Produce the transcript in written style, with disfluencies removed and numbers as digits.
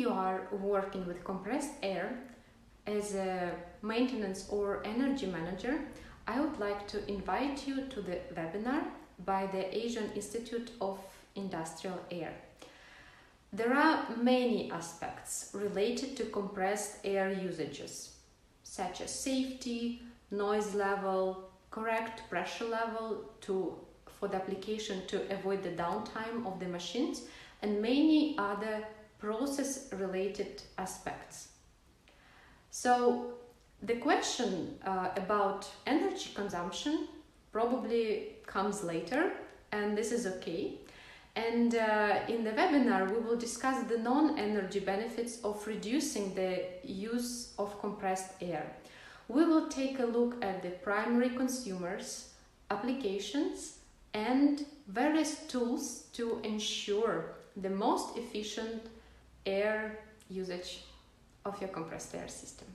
you are working with compressed air as a maintenance or energy manager, I would like to invite you to the webinar by the Asian Institute of Industrial Air. There are many aspects related to compressed air usages, such as safety, noise level, correct pressure level for the application to avoid the downtime of the machines, and many other process-related aspects. So the question about energy consumption probably comes later, and this is okay. And in the webinar, we will discuss the non-energy benefits of reducing the use of compressed air. We will take a look at the primary consumers, applications, and various tools to ensure the most efficient air usage of your compressed air system.